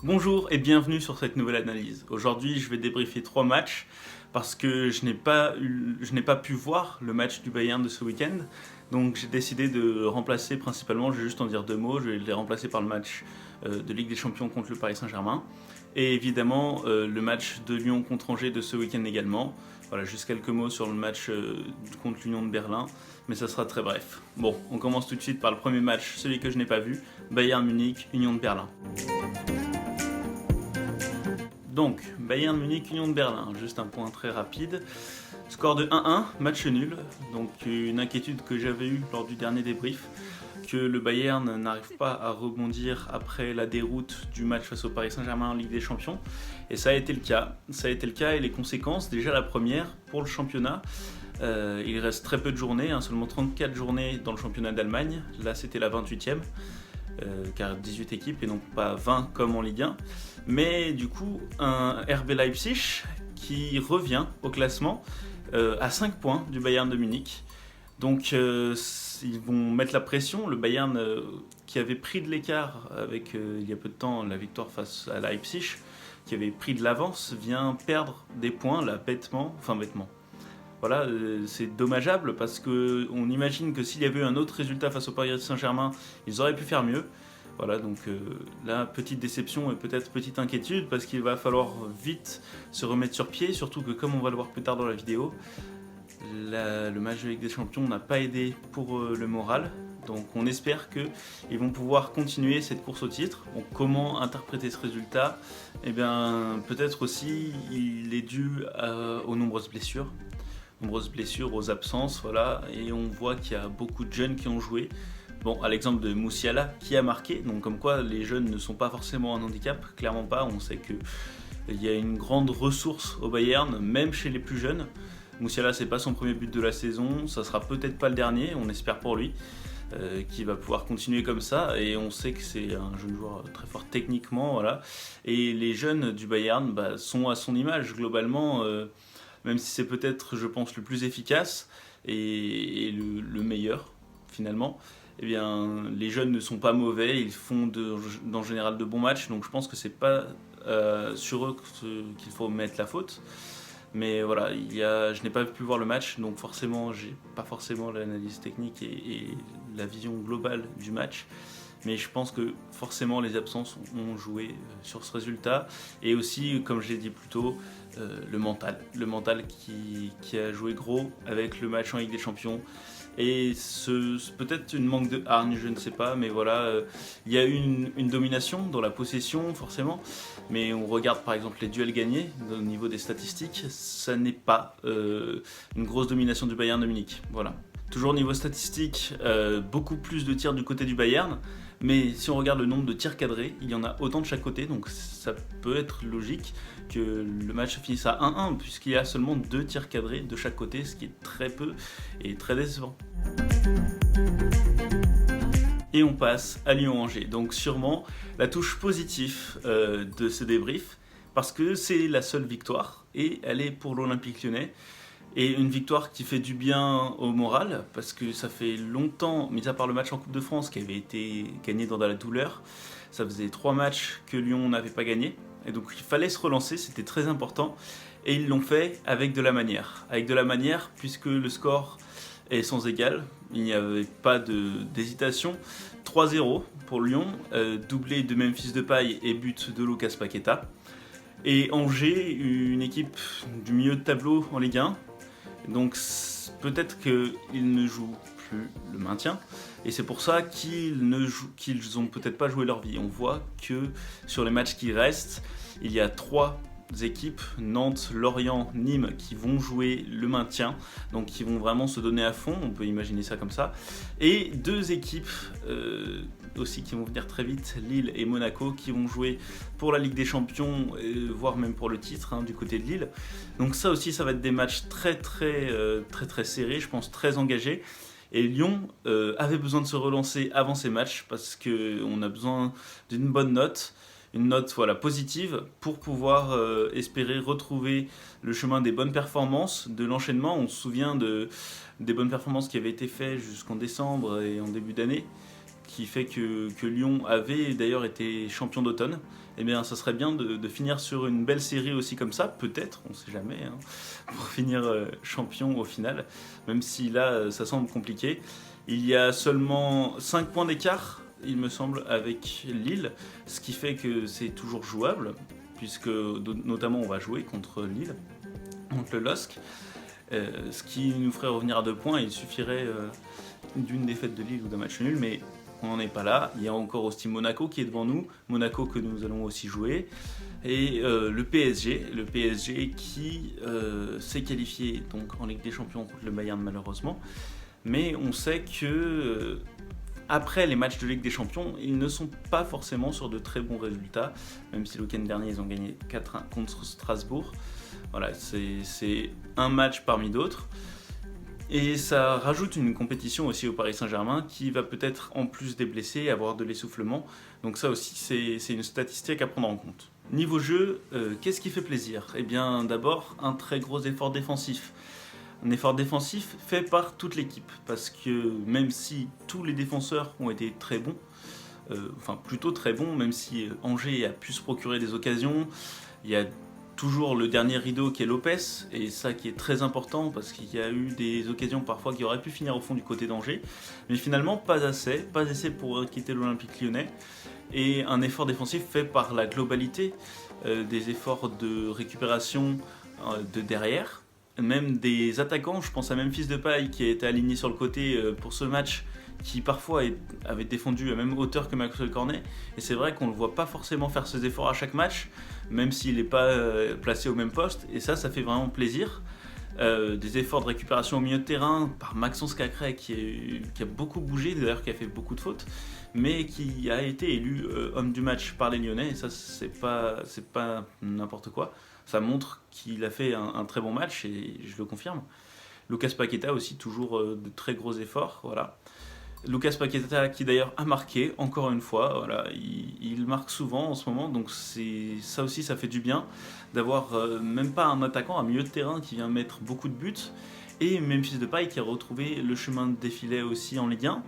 Bonjour et bienvenue sur cette nouvelle analyse. Aujourd'hui, je vais débriefer 3 matchs parce que je n'ai pas pu voir le match du Bayern de ce week-end. Donc j'ai décidé de remplacer principalement, je vais juste en dire 2 mots, je vais les remplacer par le match de Ligue des Champions contre le Paris Saint-Germain. Et évidemment le match de Lyon contre Angers de ce week-end également. Voilà, juste quelques mots sur le match contre l'Union de Berlin, mais ça sera très bref. Bon, on commence tout de suite par le premier match, celui que je n'ai pas vu, Bayern Munich, Union de Berlin. Donc, Bayern Munich, Union de Berlin, juste un point très rapide. Score de 1-1, match nul. Donc une inquiétude que j'avais eue lors du dernier débrief, que le Bayern n'arrive pas à rebondir après la déroute du match face au Paris Saint-Germain en Ligue des Champions. Et ça a été le cas. Ça a été le cas et les conséquences, déjà la première, pour le championnat. Il reste très peu de journées, seulement 34 journées dans le championnat d'Allemagne. Là, c'était la 28e. Car 18 équipes et non pas 20 comme en Ligue 1. Mais du coup, un RB Leipzig qui revient au classement à 5 points du Bayern de Munich. Donc ils vont mettre la pression. Le Bayern qui avait pris de l'écart avec il y a peu de temps la victoire face à Leipzig, qui avait pris de l'avance, vient perdre des points là bêtement. Voilà, c'est dommageable parce qu'on imagine que s'il y avait eu un autre résultat face au Paris Saint-Germain, ils auraient pu faire mieux. Voilà, donc là, petite déception et peut-être petite inquiétude parce qu'il va falloir vite se remettre sur pied, surtout que comme on va le voir plus tard dans la vidéo, le match de Ligue des Champions n'a pas aidé pour le moral. Donc on espère qu'ils vont pouvoir continuer cette course au titre. Donc comment interpréter ce résultat? Eh bien peut-être aussi il est dû aux nombreuses blessures, aux absences, voilà, et on voit qu'il y a beaucoup de jeunes qui ont joué. Bon, à l'exemple de Musiala qui a marqué, donc comme quoi les jeunes ne sont pas forcément un handicap, clairement pas. On sait qu'il y a une grande ressource au Bayern, même chez les plus jeunes. Musiala, c'est pas son premier but de la saison, ça sera peut-être pas le dernier, on espère pour lui, qui va pouvoir continuer comme ça. Et on sait que c'est un jeune joueur très fort techniquement, voilà. Et les jeunes du Bayern sont à son image globalement. Même si c'est peut-être, je pense, le plus efficace et le meilleur, finalement, eh bien, les jeunes ne sont pas mauvais, ils font en général de bons matchs, donc je pense que c'est pas sur eux qu'il faut mettre la faute. Mais voilà, je n'ai pas pu voir le match, donc forcément, j'ai pas forcément l'analyse technique et la vision globale du match. Mais je pense que forcément les absences ont joué sur ce résultat. Et aussi, comme je l'ai dit plus tôt, le mental qui a joué gros avec le match en Ligue des Champions. Et peut-être une manque de hargne, je ne sais pas, mais voilà, il y a eu une domination dans la possession, forcément. Mais on regarde par exemple les duels gagnés, au niveau des statistiques, ça n'est pas une grosse domination du Bayern de Munich. Voilà. Toujours au niveau statistique, beaucoup plus de tirs du côté du Bayern. Mais si on regarde le nombre de tirs cadrés, il y en a autant de chaque côté, donc ça peut être logique que le match finisse à 1-1, puisqu'il y a seulement 2 tirs cadrés de chaque côté, ce qui est très peu et très décevant. Et on passe à Lyon-Angers, donc sûrement la touche positive de ce débrief, parce que c'est la seule victoire, et elle est pour l'Olympique Lyonnais. Et une victoire qui fait du bien au moral, parce que ça fait longtemps, mis à part le match en Coupe de France qui avait été gagné dans de la douleur, ça faisait 3 matchs que Lyon n'avait pas gagné. Et donc il fallait se relancer, c'était très important. Et ils l'ont fait avec de la manière. Avec de la manière, puisque le score est sans égal, il n'y avait pas d'hésitation. 3-0 pour Lyon, doublé de Memphis Depay et but de Lucas Paqueta. Et Angers, une équipe du milieu de tableau en Ligue 1. Donc peut-être qu'ils ne jouent plus le maintien et c'est pour ça qu'ils ont peut-être pas joué leur vie. On voit que sur les matchs qui restent, il y a 3 équipes, Nantes, Lorient, Nîmes, qui vont jouer le maintien, donc qui vont vraiment se donner à fond, on peut imaginer ça comme ça, et 2 équipes aussi qui vont venir très vite, Lille et Monaco, qui vont jouer pour la Ligue des Champions, voire même pour le titre du côté de Lille. Donc ça aussi, ça va être des matchs très serrés, je pense très engagés. Et Lyon avait besoin de se relancer avant ces matchs parce qu'on a besoin d'une bonne note, une note positive pour pouvoir espérer retrouver le chemin des bonnes performances, de l'enchaînement. On se souvient des bonnes performances qui avaient été faites jusqu'en décembre et en début d'année, qui fait que Lyon avait d'ailleurs été champion d'automne. eh bien ça serait bien de finir sur une belle série aussi comme ça, peut-être, on sait jamais, hein, pour finir champion au final, même si là ça semble compliqué. Il y a seulement 5 points d'écart, il me semble, avec Lille, ce qui fait que c'est toujours jouable, puisque notamment on va jouer contre Lille, contre le LOSC, ce qui nous ferait revenir à 2 points. Il suffirait d'une défaite de Lille ou d'un match nul, mais on n'en est pas là. Il y a encore aussi Monaco qui est devant nous, Monaco que nous allons aussi jouer, et le PSG qui s'est qualifié donc en Ligue des Champions contre le Bayern malheureusement, mais on sait que après les matchs de Ligue des Champions, ils ne sont pas forcément sur de très bons résultats, même si le week-end dernier ils ont gagné 4-1 contre Strasbourg. Voilà, c'est un match parmi d'autres. Et ça rajoute une compétition aussi au Paris Saint-Germain qui va peut-être, en plus des blessés, avoir de l'essoufflement. Donc ça aussi, c'est une statistique à prendre en compte. Niveau jeu, qu'est-ce qui fait plaisir? Eh bien d'abord, un très gros effort défensif. Un effort défensif fait par toute l'équipe, parce que même si tous les défenseurs ont été très bons, enfin plutôt très bons, même si Angers a pu se procurer des occasions, il y a toujours le dernier rideau qui est Lopez, et ça qui est très important parce qu'il y a eu des occasions parfois qui auraient pu finir au fond du côté d'Angers, mais finalement pas assez pour quitter l'Olympique Lyonnais, et un effort défensif fait par la globalité des efforts de récupération de derrière, même des attaquants. Je pense à Memphis Depay qui a été aligné sur le côté pour ce match, qui parfois avait défendu à la même hauteur que Maxwell Cornet, et c'est vrai qu'on ne le voit pas forcément faire ses efforts à chaque match, même s'il n'est pas placé au même poste, et ça fait vraiment plaisir. Des efforts de récupération au milieu de terrain par Maxence Cacré qui a beaucoup bougé, d'ailleurs qui a fait beaucoup de fautes, mais qui a été élu homme du match par les Lyonnais, et ça c'est pas n'importe quoi, ça montre qu'il a fait un très bon match, et je le confirme. Lucas Paqueta aussi, toujours de très gros efforts, voilà. Lucas Paqueta qui d'ailleurs a marqué encore une fois, voilà, il marque souvent en ce moment, donc ça aussi ça fait du bien d'avoir même pas un attaquant, un milieu de terrain qui vient mettre beaucoup de buts, et Memphis Depay qui a retrouvé le chemin de défilé aussi en Ligue 1.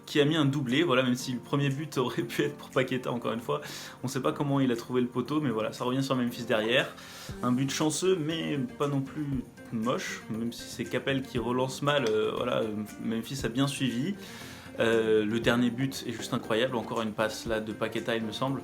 Qui a mis un doublé, voilà, même si le premier but aurait pu être pour Paqueta encore une fois, on ne sait pas comment il a trouvé le poteau, mais voilà, ça revient sur Memphis derrière, un but chanceux mais pas non plus moche, même si c'est Capel qui relance mal, voilà, Memphis a bien suivi. Le dernier but est juste incroyable, encore une passe là de Paqueta il me semble,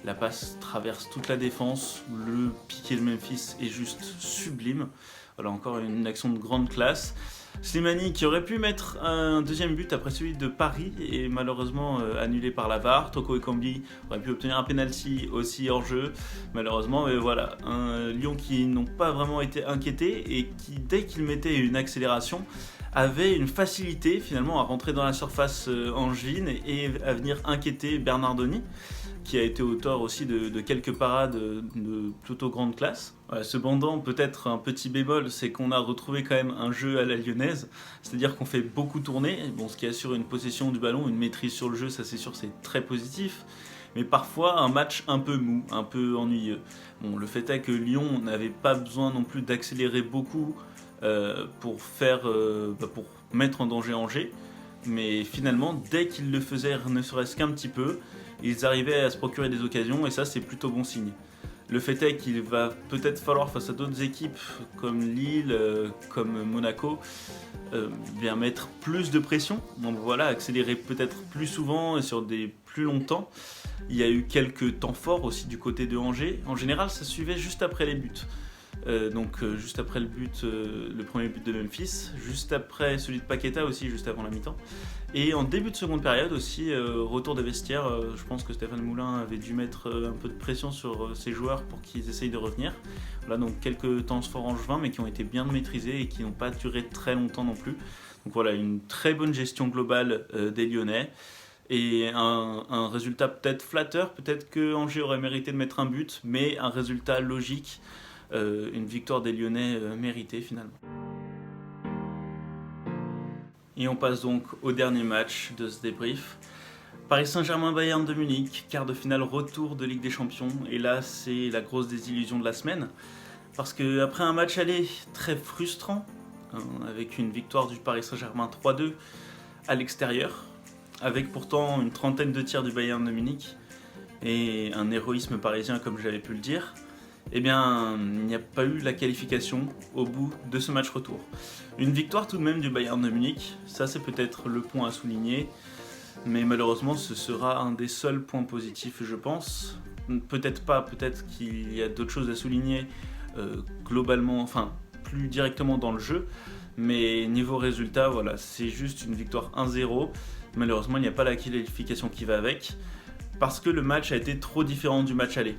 la passe traverse toute la défense, le piqué de Memphis est juste sublime, voilà, encore une action de grande classe. Slimani qui aurait pu mettre un deuxième but après celui de Paris et malheureusement annulé par la VAR. Toko Ekambi aurait pu obtenir un penalty aussi hors jeu malheureusement, mais voilà, un Lyon qui n'ont pas vraiment été inquiétés et qui dès qu'ils mettaient une accélération avait une facilité finalement à rentrer dans la surface angevine et à venir inquiéter Bernardoni, qui a été auteur aussi de quelques parades de plutôt grande classe. Cependant, peut-être un petit bémol, c'est qu'on a retrouvé quand même un jeu à la lyonnaise, c'est-à-dire qu'on fait beaucoup tourner, bon, ce qui assure une possession du ballon, une maîtrise sur le jeu, ça c'est sûr, c'est très positif, mais parfois un match un peu mou, un peu ennuyeux. Bon, le fait est que Lyon n'avait pas besoin non plus d'accélérer beaucoup pour mettre en danger Angers, mais finalement, dès qu'ils le faisaient ne serait-ce qu'un petit peu, ils arrivaient à se procurer des occasions, et ça c'est plutôt bon signe. Le fait est qu'il va peut-être falloir, face à d'autres équipes comme Lille, comme Monaco, bien mettre plus de pression. Donc voilà, accélérer peut-être plus souvent et sur des plus longs temps. Il y a eu quelques temps forts aussi du côté de Angers. En général, ça suivait juste après les buts. Juste après le premier but de Memphis, juste après celui de Paqueta aussi, juste avant la mi-temps. Et en début de seconde période aussi, retour des vestiaires, je pense que Stéphane Moulin avait dû mettre un peu de pression sur ses joueurs pour qu'ils essayent de revenir. Voilà, donc quelques temps forts angevins, mais qui ont été bien maîtrisés et qui n'ont pas duré très longtemps non plus. Donc voilà, une très bonne gestion globale des Lyonnais. Et un résultat peut-être flatteur, peut-être que Angers aurait mérité de mettre un but, mais un résultat logique. Une victoire des Lyonnais méritée finalement. Et on passe donc au dernier match de ce débrief. Paris Saint-Germain-Bayern de Munich, quart de finale retour de Ligue des Champions. Et là, c'est la grosse désillusion de la semaine. Parce qu'après un match aller très frustrant, avec une victoire du Paris Saint-Germain 3-2 à l'extérieur, avec pourtant une trentaine de tirs du Bayern de Munich, et un héroïsme parisien comme j'avais pu le dire, eh bien, il n'y a pas eu la qualification au bout de ce match retour. Une victoire tout de même du Bayern de Munich, ça c'est peut-être le point à souligner, mais malheureusement ce sera un des seuls points positifs je pense. Peut-être pas, peut-être qu'il y a d'autres choses à souligner globalement, enfin plus directement dans le jeu, mais niveau résultat, voilà, c'est juste une victoire 1-0. Malheureusement, il n'y a pas la qualification qui va avec, parce que le match a été trop différent du match aller.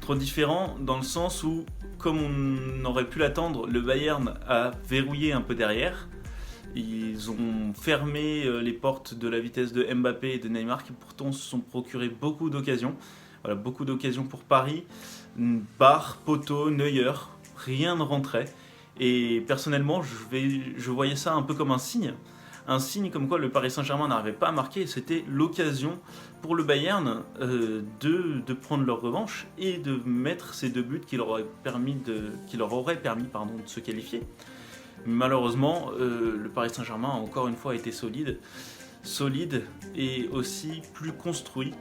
Trop différent dans le sens où, comme on aurait pu l'attendre, le Bayern a verrouillé un peu derrière. Ils ont fermé les portes de la vitesse de Mbappé et de Neymar qui pourtant se sont procuré beaucoup d'occasions. Voilà, beaucoup d'occasions pour Paris. Barre, poteau, Neuer, rien ne rentrait. Et personnellement, je voyais ça un peu comme un signe. Un signe comme quoi le Paris Saint-Germain n'arrivait pas à marquer, et c'était l'occasion pour le Bayern de prendre leur revanche et de mettre ces 2 buts qui leur auraient permis de se qualifier. Malheureusement, le Paris Saint-Germain a encore une fois été solide et aussi plus construit,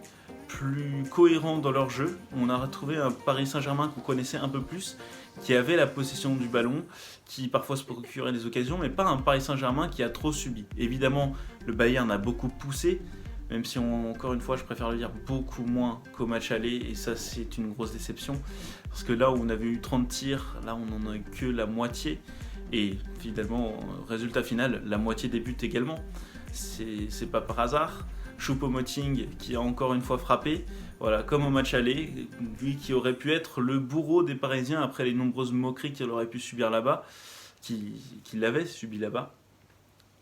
plus cohérent dans leur jeu. On a retrouvé un Paris Saint-Germain qu'on connaissait un peu plus, qui avait la possession du ballon, qui parfois se procurait des occasions, mais pas un Paris Saint-Germain qui a trop subi. Évidemment, le Bayern a beaucoup poussé, même si encore une fois, je préfère le dire beaucoup moins qu'au match aller, et ça c'est une grosse déception, parce que là où on avait eu 30 tirs, là on n'en a eu que la moitié, et finalement, résultat final, la moitié des buts également. C'est pas par hasard. Choupo-Moting qui a encore une fois frappé, voilà, comme au match aller, lui qui aurait pu être le bourreau des Parisiens après les nombreuses moqueries qu'il aurait pu subir là-bas, qu'il avait subi là-bas.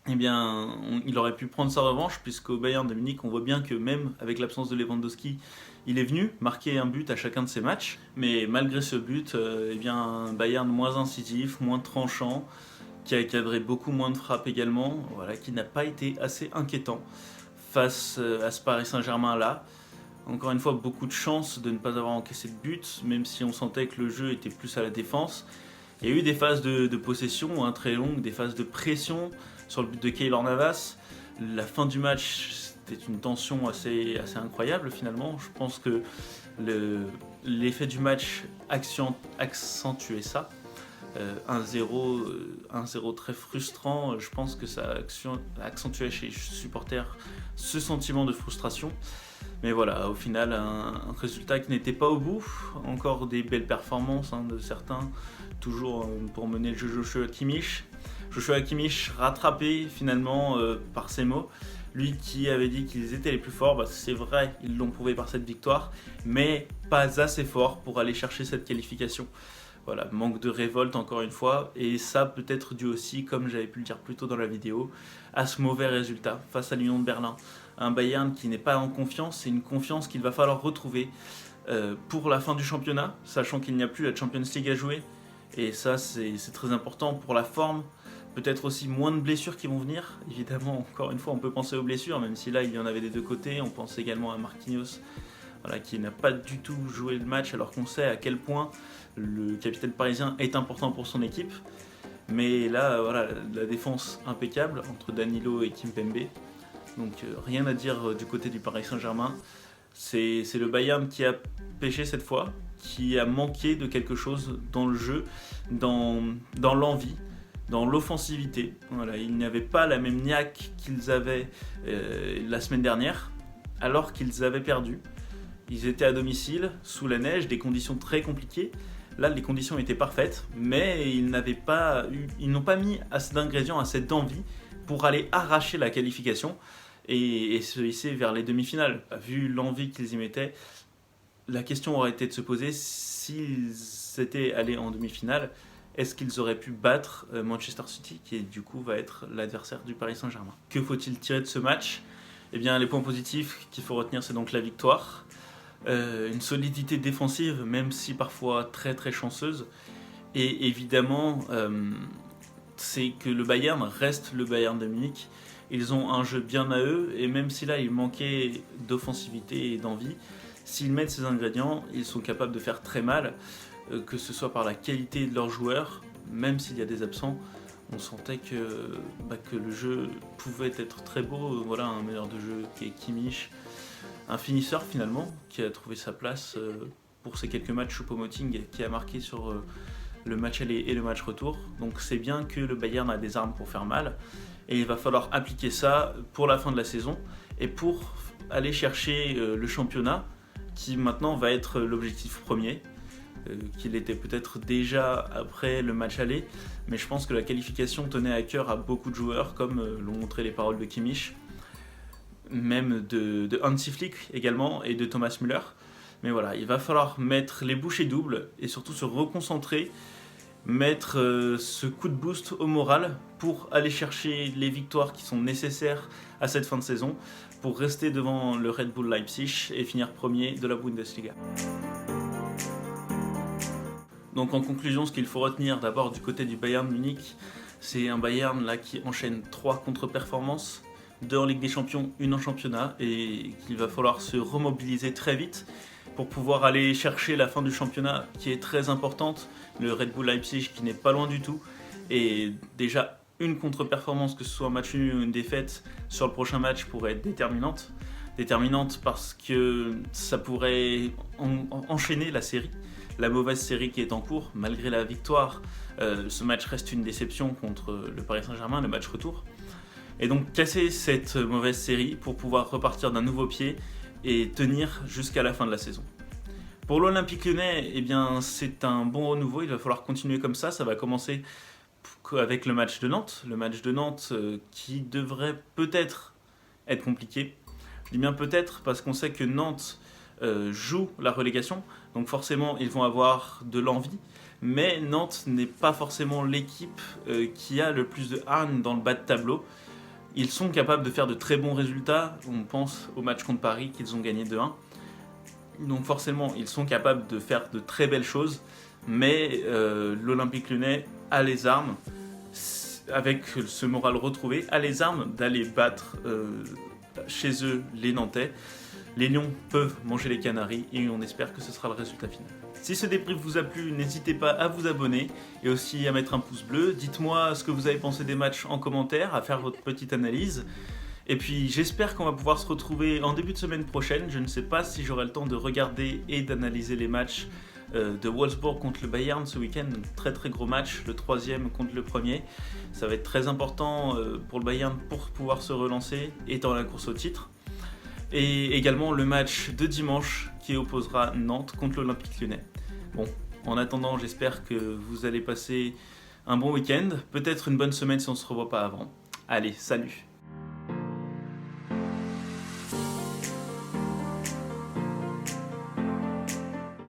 Eh bien, il aurait pu prendre sa revanche, puisqu'au Bayern de Munich, on voit bien que même avec l'absence de Lewandowski, il est venu marquer un but à chacun de ses matchs. Mais malgré ce but, eh bien, un Bayern moins incisif, moins tranchant, qui a cadré beaucoup moins de frappes également, voilà, qui n'a pas été assez inquiétant face à ce Paris Saint-Germain-là. Encore une fois, beaucoup de chance de ne pas avoir encaissé de but, même si on sentait que le jeu était plus à la défense. Il y a eu des phases de possession très longues, des phases de pression sur le but de Keylor Navas. La fin du match, c'était une tension assez incroyable finalement. Je pense que l'effet du match accentuait ça. 1-0 très frustrant, je pense que ça a accentué chez les supporters ce sentiment de frustration. Mais voilà, au final, un résultat qui n'était pas au bout. Encore des belles performances de certains, toujours pour mener le jeu Joshua Kimmich. Joshua Kimmich rattrapé finalement par ses mots. Lui qui avait dit qu'ils étaient les plus forts, c'est vrai, ils l'ont prouvé par cette victoire, mais pas assez fort pour aller chercher cette qualification. Voilà, manque de révolte encore une fois, et ça peut être dû aussi, comme j'avais pu le dire plus tôt dans la vidéo, à ce mauvais résultat face à l'Union de Berlin. Un Bayern qui n'est pas en confiance, c'est une confiance qu'il va falloir retrouver pour la fin du championnat, sachant qu'il n'y a plus la Champions League à jouer, et ça c'est très important pour la forme. Peut-être aussi moins de blessures qui vont venir. Évidemment, encore une fois, on peut penser aux blessures, même si là il y en avait des 2 côtés. On pense également à Marquinhos, voilà, qui n'a pas du tout joué le match, alors qu'on sait à quel point le capitaine parisien est important pour son équipe. Mais là, voilà, la défense impeccable entre Danilo et Kimpembe. Donc rien à dire du côté du Paris Saint-Germain. C'est le Bayern qui a pêché cette fois, qui a manqué de quelque chose dans le jeu, dans l'envie, dans l'offensivité. Voilà, ils n'avaient pas la même niaque qu'ils avaient la semaine dernière, alors qu'ils avaient perdu. Ils étaient à domicile, sous la neige, des conditions très compliquées. Là, les conditions étaient parfaites, mais ils n'ont pas mis assez d'ingrédients, assez d'envie pour aller arracher la qualification et se hisser vers les demi-finales. Vu l'envie qu'ils y mettaient, la question aurait été de se poser, s'ils étaient allés en demi-finale, est-ce qu'ils auraient pu battre Manchester City, qui du coup va être l'adversaire du Paris Saint-Germain. Que faut-il tirer de ce match ? Eh bien, les points positifs qu'il faut retenir, c'est donc la victoire. Une solidité défensive, même si parfois très très chanceuse. Et évidemment, c'est que le Bayern reste le Bayern de Munich. Ils ont un jeu bien à eux, et même si là il manquait d'offensivité et d'envie, s'ils mettent ces ingrédients, ils sont capables de faire très mal, que ce soit par la qualité de leurs joueurs, même s'il y a des absents. On sentait que le jeu pouvait être très beau. Voilà, un meneur de jeu qui est Kimmich, un finisseur finalement, qui a trouvé sa place pour ces quelques matchs Choupo-Moting, qui a marqué sur le match aller et le match retour. Donc c'est bien que le Bayern a des armes pour faire mal, et il va falloir appliquer ça pour la fin de la saison, et pour aller chercher le championnat, qui maintenant va être l'objectif premier, qu'il était peut-être déjà après le match aller, mais je pense que la qualification tenait à cœur à beaucoup de joueurs, comme l'ont montré les paroles de Kimmich, même de Hansi Flick également, et de Thomas Müller. Mais voilà, il va falloir mettre les bouchées doubles et surtout se reconcentrer, mettre ce coup de boost au moral pour aller chercher les victoires qui sont nécessaires à cette fin de saison pour rester devant le Red Bull Leipzig et finir premier de la Bundesliga. Donc en conclusion, ce qu'il faut retenir d'abord du côté du Bayern Munich, c'est un Bayern là qui enchaîne 3 contre-performances, 2 en Ligue des Champions, 1 en championnat, et qu'il va falloir se remobiliser très vite pour pouvoir aller chercher la fin du championnat qui est très importante, le Red Bull Leipzig qui n'est pas loin du tout, et déjà une contre-performance, que ce soit un match nul ou une défaite sur le prochain match, pourrait être déterminante parce que ça pourrait enchaîner la série, la mauvaise série qui est en cours. Malgré la victoire, ce match reste une déception contre le Paris Saint-Germain, le match retour, et donc casser cette mauvaise série pour pouvoir repartir d'un nouveau pied et tenir jusqu'à la fin de la saison. Pour l'Olympique Lyonnais, eh bien, c'est un bon renouveau, il va falloir continuer comme ça va commencer avec le match de Nantes, qui devrait peut-être être compliqué. Je dis bien peut-être parce qu'on sait que Nantes joue la relégation, donc forcément ils vont avoir de l'envie, mais Nantes n'est pas forcément l'équipe qui a le plus de hargne dans le bas de tableau. Ils sont capables de faire de très bons résultats, on pense au match contre Paris qu'ils ont gagné 2-1, donc forcément ils sont capables de faire de très belles choses, mais l'Olympique Lyonnais a les armes, avec ce moral retrouvé, a les armes d'aller battre chez eux les Nantais. Les Lions peuvent manger les Canaries et on espère que ce sera le résultat final. Si ce débrief vous a plu, n'hésitez pas à vous abonner et aussi à mettre un pouce bleu. Dites-moi ce que vous avez pensé des matchs en commentaire, à faire votre petite analyse. Et puis j'espère qu'on va pouvoir se retrouver en début de semaine prochaine. Je ne sais pas si j'aurai le temps de regarder et d'analyser les matchs de Wolfsburg contre le Bayern ce week-end. Très très gros match, le 3e contre le 1er. Ça va être très important pour le Bayern pour pouvoir se relancer et dans la course au titre. Et également le match de dimanche qui opposera Nantes contre l'Olympique Lyonnais. Bon, en attendant, j'espère que vous allez passer un bon week-end, peut-être une bonne semaine si on ne se revoit pas avant. Allez, salut!